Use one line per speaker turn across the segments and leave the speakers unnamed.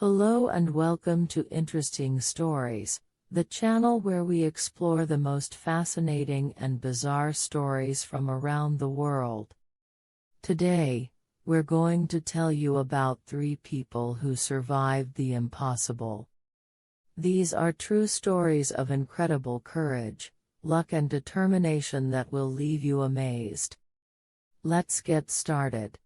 Hello and welcome to Interesting Stories, the channel where we explore the most fascinating and bizarre stories from around the world. Today, we're going to tell you about 3 people who survived the impossible. These are true stories of incredible courage, luck and determination that will leave you amazed. Let's get started.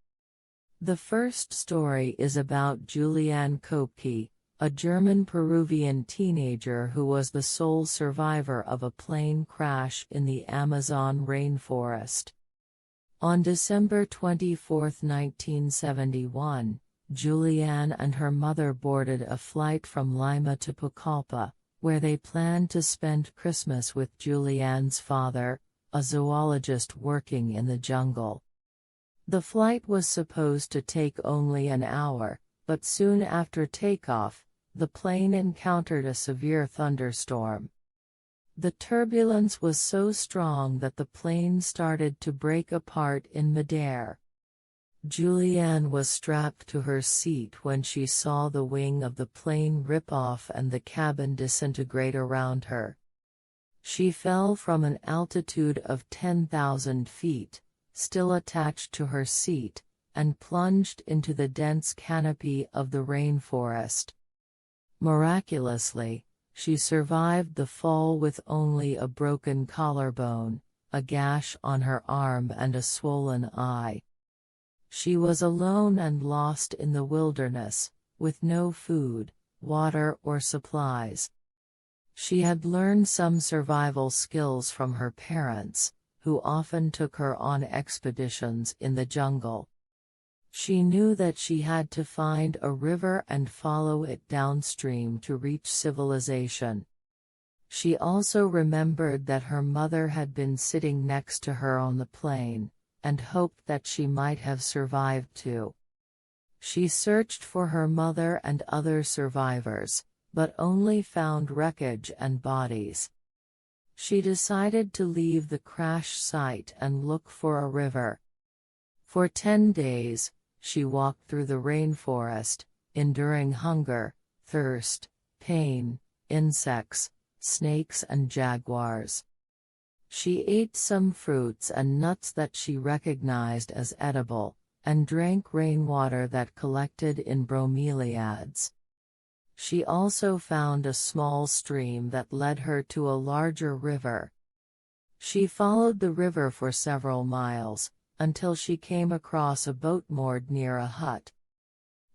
The first story is about Juliane Koepke, a German-Peruvian teenager who was the sole survivor of a plane crash in the Amazon rainforest. On December 24, 1971, Juliane and her mother boarded a flight from Lima to Pucallpa, where they planned to spend Christmas with Juliane's father, a zoologist working in the jungle. The flight was supposed to take only an hour, but soon after takeoff, the plane encountered a severe thunderstorm. The turbulence was so strong that the plane started to break apart in midair. Juliane was strapped to her seat when she saw the wing of the plane rip off and the cabin disintegrate around her. She fell from an altitude of 10,000 feet. Still attached to her seat, and plunged into the dense canopy of the rainforest. Miraculously, she survived the fall with only a broken collarbone, a gash on her arm and a swollen eye. She was alone and lost in the wilderness, with no food, water or supplies. She had learned some survival skills from her parents, who often took her on expeditions in the jungle. She knew that she had to find a river and follow it downstream to reach civilization. She also remembered that her mother had been sitting next to her on the plane, and hoped that she might have survived too. She searched for her mother and other survivors, but only found wreckage and bodies. She decided to leave the crash site and look for a river. For 10 days, she walked through the rainforest, enduring hunger, thirst, pain, insects, snakes and jaguars. She ate some fruits and nuts that she recognized as edible, and drank rainwater that collected in bromeliads. She also found a small stream that led her to a larger river. She followed the river for several miles, until she came across a boat moored near a hut.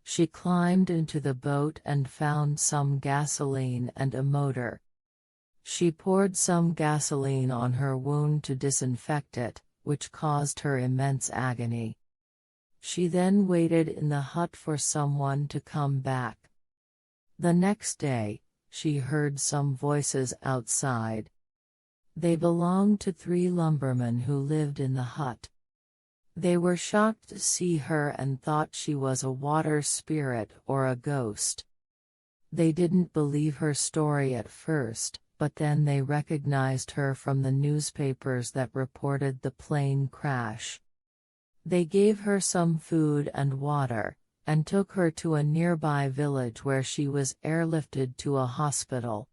She climbed into the boat and found some gasoline and a motor. She poured some gasoline on her wound to disinfect it, which caused her immense agony. She then waited in the hut for someone to come back. The next day, she heard some voices outside. They belonged to 3 lumbermen who lived in the hut. They were shocked to see her and thought she was a water spirit or a ghost. They didn't believe her story at first, but then they recognized her from the newspapers that reported the plane crash. They gave her some food and water, and took her to a nearby village where she was airlifted to a hospital.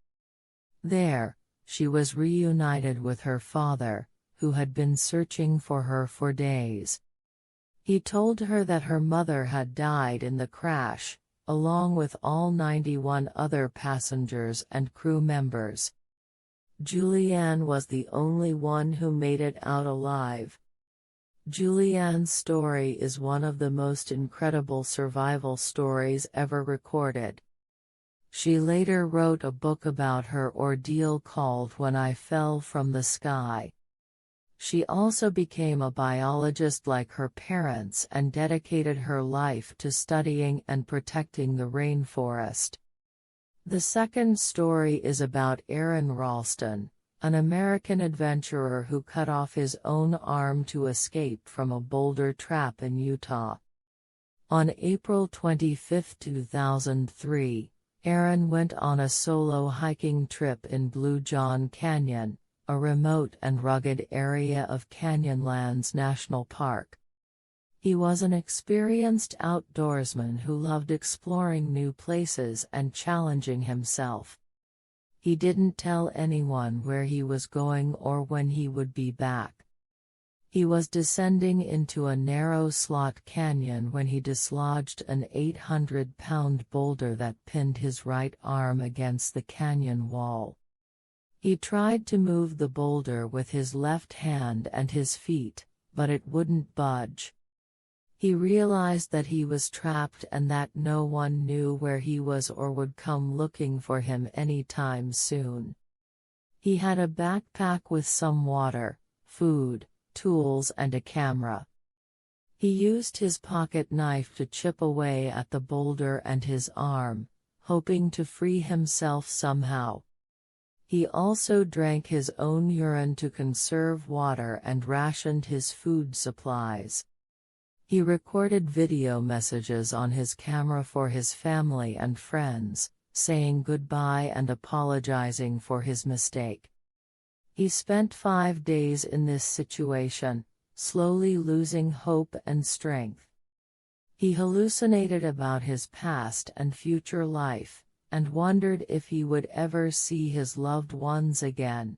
There, she was reunited with her father, who had been searching for her for days. He told her that her mother had died in the crash, along with all 91 other passengers and crew members. Juliane was the only one who made it out alive. Juliane's story is one of the most incredible survival stories ever recorded. She later wrote a book about her ordeal called When I Fell from the Sky. She also became a biologist like her parents and dedicated her life to studying and protecting the rainforest. The second story is about Aaron Ralston, an American adventurer who cut off his own arm to escape from a boulder trap in Utah. On April 25, 2003, Aaron went on a solo hiking trip in Blue John Canyon, a remote and rugged area of Canyonlands National Park. He was an experienced outdoorsman who loved exploring new places and challenging himself. He didn't tell anyone where he was going or when he would be back. He was descending into a narrow slot canyon when he dislodged an 800-pound boulder that pinned his right arm against the canyon wall. He tried to move the boulder with his left hand and his feet, but it wouldn't budge. He realized that he was trapped and that no one knew where he was or would come looking for him anytime soon. He had a backpack with some water, food, tools and a camera. He used his pocket knife to chip away at the boulder and his arm, hoping to free himself somehow. He also drank his own urine to conserve water and rationed his food supplies. He recorded video messages on his camera for his family and friends, saying goodbye and apologizing for his mistake. He spent 5 days in this situation, slowly losing hope and strength. He hallucinated about his past and future life, and wondered if he would ever see his loved ones again.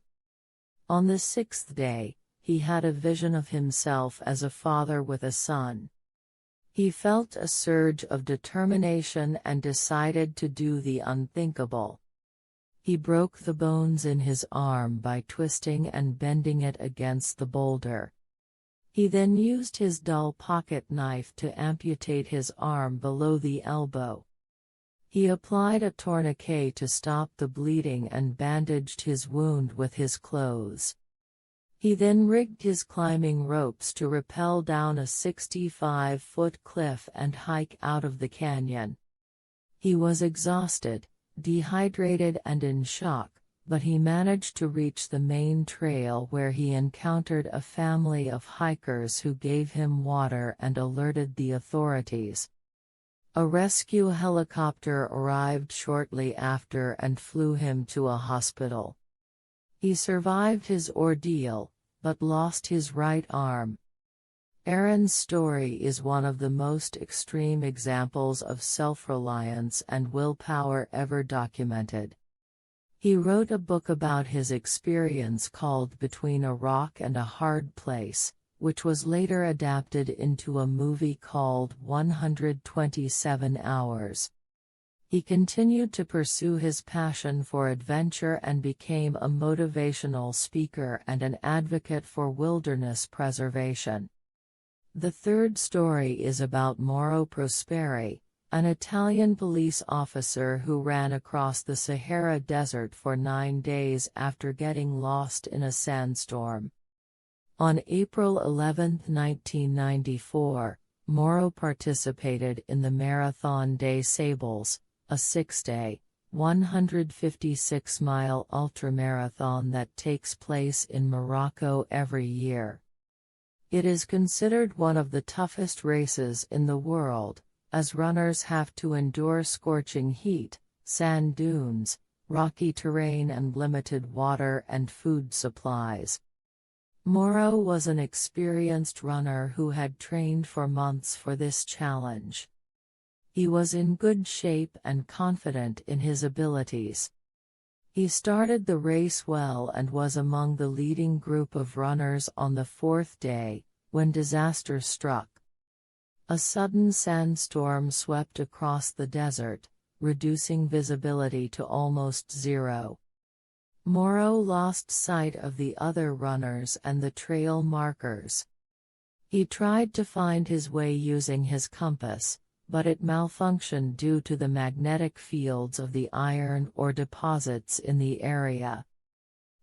On the 6th day, he had a vision of himself as a father with a son. He felt a surge of determination and decided to do the unthinkable. He broke the bones in his arm by twisting and bending it against the boulder. He then used his dull pocket knife to amputate his arm below the elbow. He applied a tourniquet to stop the bleeding and bandaged his wound with his clothes. He then rigged his climbing ropes to rappel down a 65-foot cliff and hike out of the canyon. He was exhausted, dehydrated and in shock, but he managed to reach the main trail where he encountered a family of hikers who gave him water and alerted the authorities. A rescue helicopter arrived shortly after and flew him to a hospital. He survived his ordeal, but lost his right arm. Aaron's story is one of the most extreme examples of self-reliance and willpower ever documented. He wrote a book about his experience called Between a Rock and a Hard Place, which was later adapted into a movie called 127 Hours. He continued to pursue his passion for adventure and became a motivational speaker and an advocate for wilderness preservation. The third story is about Mauro Prosperi, an Italian police officer who ran across the Sahara Desert for 9 days after getting lost in a sandstorm. On April 11, 1994, Mauro participated in the Marathon des Sables, a 6-day, 156-mile ultramarathon that takes place in Morocco every year. It is considered one of the toughest races in the world, as runners have to endure scorching heat, sand dunes, rocky terrain and limited water and food supplies. Mauro was an experienced runner who had trained for months for this challenge. He was in good shape and confident in his abilities. He started the race well and was among the leading group of runners on the 4th day, when disaster struck. A sudden sandstorm swept across the desert, reducing visibility to almost zero. Mauro lost sight of the other runners and the trail markers. He tried to find his way using his compass, but it malfunctioned due to the magnetic fields of the iron ore deposits in the area.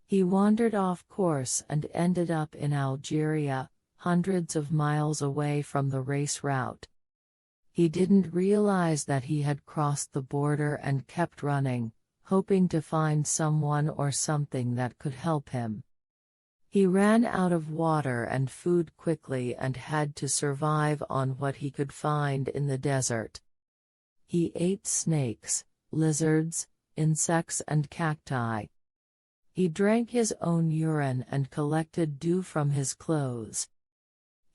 He wandered off course and ended up in Algeria, hundreds of miles away from the race route. He didn't realize that he had crossed the border and kept running, hoping to find someone or something that could help him. He ran out of water and food quickly and had to survive on what he could find in the desert. He ate snakes, lizards, insects and cacti. He drank his own urine and collected dew from his clothes.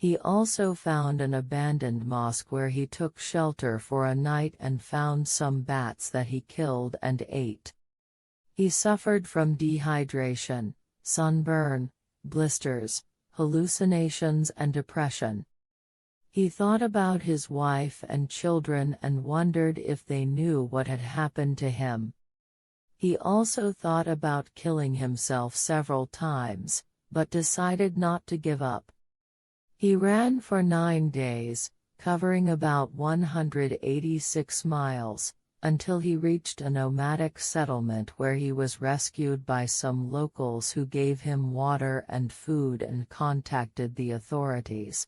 He also found an abandoned mosque where he took shelter for a night and found some bats that he killed and ate. He suffered from dehydration, sunburn, blisters, hallucinations and depression. He thought about his wife and children and wondered if they knew what had happened to him. He also thought about killing himself several times, but decided not to give up. He ran for 9 days, covering about 186 miles, until he reached a nomadic settlement where he was rescued by some locals who gave him water and food and contacted the authorities.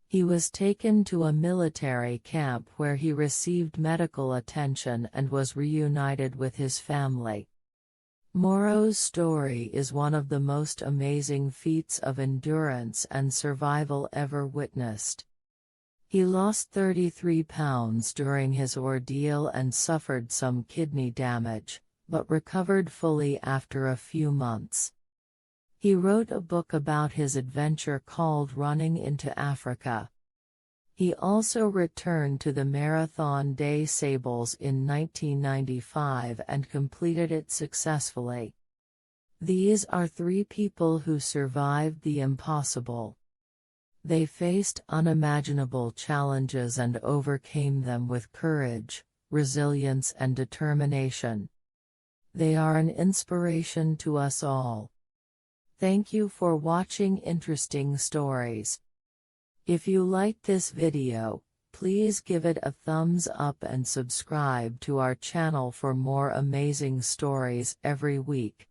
He was taken to a military camp where he received medical attention and was reunited with his family. Moro's story is one of the most amazing feats of endurance and survival ever witnessed. He lost 33 pounds during his ordeal and suffered some kidney damage, but recovered fully after a few months. He wrote a book about his adventure called Running into Africa. He also returned to the Marathon des Sables in 1995 and completed it successfully. These are 3 people who survived the impossible. They faced unimaginable challenges and overcame them with courage, resilience and determination. They are an inspiration to us all. Thank you for watching interesting stories. If you liked this video, please give it a thumbs up and subscribe to our channel for more amazing stories every week.